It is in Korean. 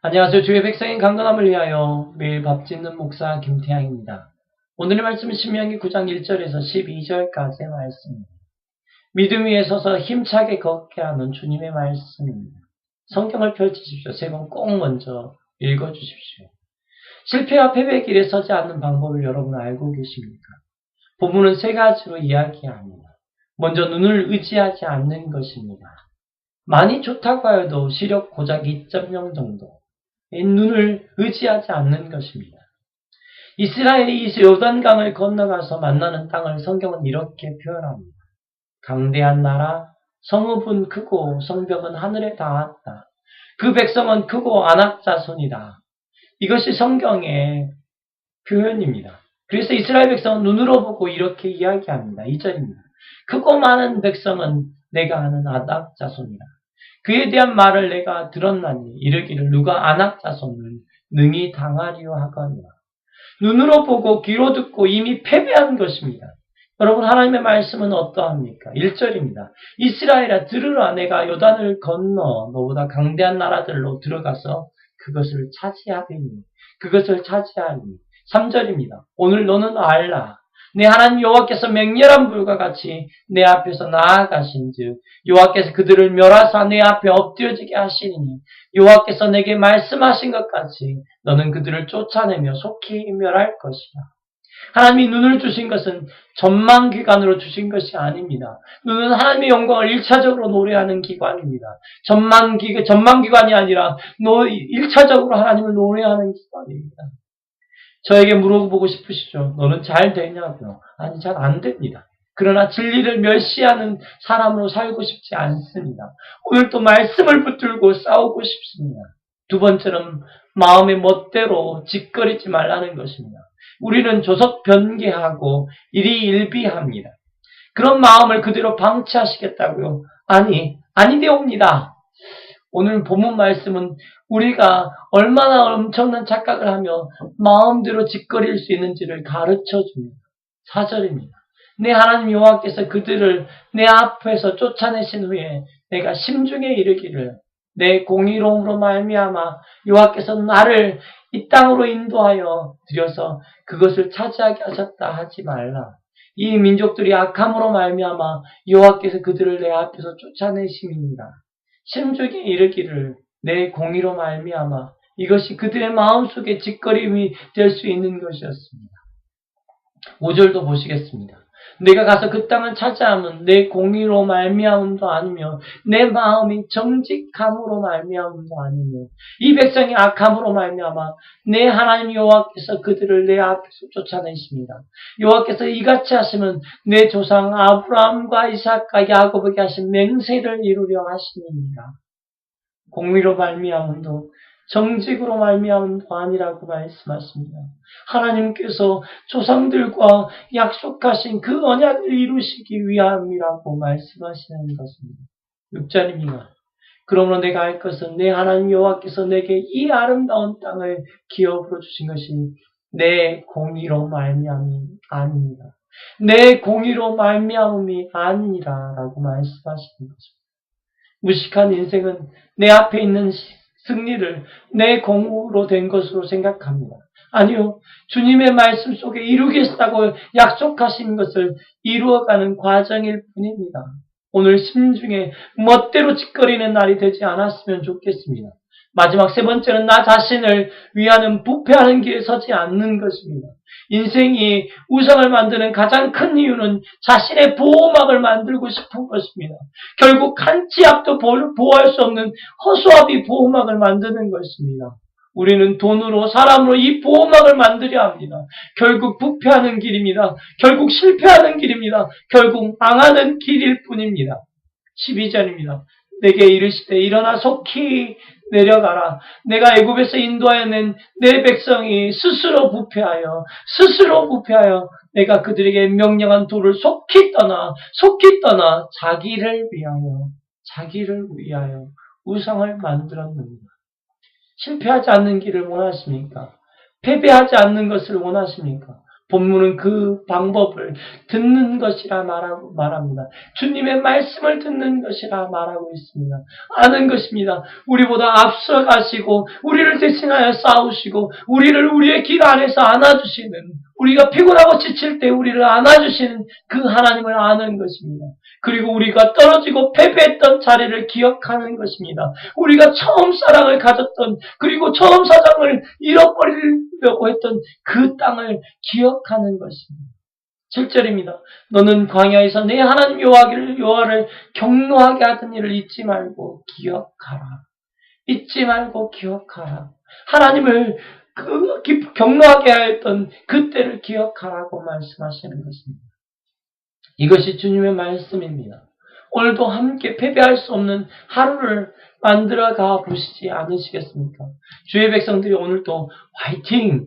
안녕하세요. 주의 백성인 강건함을 위하여 매일 밥 짓는 목사 김태양입니다. 오늘의 말씀은 신명기 9장 1절에서 12절까지의 말씀입니다. 믿음 위에 서서 힘차게 걷게 하는 주님의 말씀입니다. 성경을 펼치십시오. 세 번 꼭 먼저 읽어주십시오. 실패와 패배의 길에 서지 않는 방법을 여러분 알고 계십니까? 본문은 세 가지로 이야기합니다. 먼저 눈을 의지하지 않는 것입니다. 많이 좋다고 하여도 시력 고작 2.0 정도. 눈을 의지하지 않는 것입니다. 이스라엘이 이 요단강을 건너가서 만나는 땅을 성경은 이렇게 표현합니다. 강대한 나라, 성읍은 크고 성벽은 하늘에 닿았다. 그 백성은 크고 아낙 자손이다. 이것이 성경의 표현입니다. 그래서 이스라엘 백성은 눈으로 보고 이렇게 이야기합니다. 2절입니다. 크고 많은 백성은 내가 아는 아낙 자손이다. 그에 대한 말을 내가 들었나니 이르기를 누가 아낙 자손을 능히 당하리요 하거니와. 눈으로 보고 귀로 듣고 이미 패배한 것입니다. 여러분 하나님의 말씀은 어떠합니까? 1절입니다. 이스라엘아 들으라 내가 요단을 건너 너보다 강대한 나라들로 들어가서 그것을 차지하리니 그것을 차지하리니 3절입니다. 오늘 너는 알라 내 하나님 여호와께서 맹렬한 불과 같이 내 앞에서 나아가신즉 여호와께서 그들을 멸하사 내 앞에 엎드려지게 하시니 여호와께서 내게 말씀하신 것 같이 너는 그들을 쫓아내며 속히 멸할 것이다. 하나님이 눈을 주신 것은 전망기관으로 주신 것이 아닙니다. 눈은 하나님의 영광을 1차적으로 노래하는 기관입니다. 전망기관이 아니라 1차적으로 하나님을 노래하는 기관입니다. 저에게 물어보고 싶으시죠? 너는 잘 되냐고요? 아니, 잘 안 됩니다. 그러나 진리를 멸시하는 사람으로 살고 싶지 않습니다. 오늘 또 말씀을 붙들고 싸우고 싶습니다. 두 번째는 마음의 멋대로 짓거리지 말라는 것입니다. 우리는 조석변개하고 일희일비합니다. 그런 마음을 그대로 방치하시겠다고요? 아니되옵니다. 오늘 본문 말씀은 우리가 얼마나 엄청난 착각을 하며 마음대로 짓거릴 수 있는지를 가르쳐 줍니다. 4절입니다. 내 하나님 여호와께서 그들을 내 앞에서 쫓아내신 후에 내가 심중에 이르기를 내 공의로움으로 말미암아 여호와께서 나를 이 땅으로 인도하여 들여서 그것을 차지하게 하셨다 하지 말라. 이 민족들이 악함으로 말미암아 여호와께서 그들을 내 앞에서 쫓아내심이니라. 심중에 이르기를 내 공의로 말미암아 이것이 그들의 마음속에 짓거림이 될 수 있는 것이었습니다. 5절도 보시겠습니다. 내가 가서 그 땅을 차지하면 내 공의로 말미암음도 아니며 내 마음이 정직함으로 말미암음도 아니며 이 백성이 악함으로 말미암아 내 하나님 여호와께서 그들을 내 앞에서 쫓아내십니다. 여호와께서 이같이 하시면 내 조상 아브라함과 이삭과 야곱에게 하신 맹세를 이루려 하시니라. 공의로 말미암음도 정직으로 말미암음도 아니라고 말씀하십니다. 하나님께서 조상들과 약속하신 그 언약을 이루시기 위함이라고 말씀하시는 것입니다. 6절입니다. 그러므로 내가 할 것은 내 하나님 여호와께서 내게 이 아름다운 땅을 기업으로 주신 것이 내 공의로 말미암이 아닙니다. 내 공의로 말미암음이 아니라라고 말씀하시는 것입니다. 무식한 인생은 내 앞에 있는 승리를 내 공으로 된 것으로 생각합니다. 아니요. 주님의 말씀 속에 이루겠다고 약속하신 것을 이루어가는 과정일 뿐입니다. 오늘 심중에 멋대로 짓거리는 날이 되지 않았으면 좋겠습니다. 마지막 세 번째는 나 자신을 위하는 부패하는 길에 서지 않는 것입니다. 인생이 우상을 만드는 가장 큰 이유는 자신의 보호막을 만들고 싶은 것입니다. 결국 한 치 앞도 보호할 수 없는 허수아비 보호막을 만드는 것입니다. 우리는 돈으로 사람으로 이 보호막을 만들어야 합니다. 결국 부패하는 길입니다. 결국 실패하는 길입니다. 결국 망하는 길일 뿐입니다. 12절입니다. 내게 이르시되 일어나 속히 내려가라. 내가 애굽에서 인도하여 낸 내 백성이 스스로 부패하여 내가 그들에게 명령한 도를 속히 떠나 자기를 위하여 우상을 만들었느니라. 실패하지 않는 길을 원하십니까? 패배하지 않는 것을 원하십니까? 본문은 그 방법을 듣는 것이라 말합니다. 주님의 말씀을 듣는 것이라 말하고 있습니다. 아는 것입니다. 우리보다 앞서가시고 우리를 대신하여 싸우시고 우리를 우리의 길 안에서 안아주시는, 우리가 피곤하고 지칠 때 우리를 안아주시는 그 하나님을 아는 것입니다. 그리고 우리가 떨어지고 패배했던 자리를 기억하는 것입니다. 우리가 처음 사랑을 가졌던, 그리고 처음 사랑을 잃어버리려고 했던 그 땅을 기억하는 것입니다. 7절입니다. 너는 광야에서 내 하나님 여호와를 경노하게 하던 일을 잊지 말고 기억하라. 잊지 말고 기억하라. 하나님을 경노하게 하였던 그때를 기억하라고 말씀하시는 것입니다. 이것이 주님의 말씀입니다. 오늘도 함께 패배할 수 없는 하루를 만들어 가 보시지 않으시겠습니까? 주의 백성들이 오늘도 화이팅!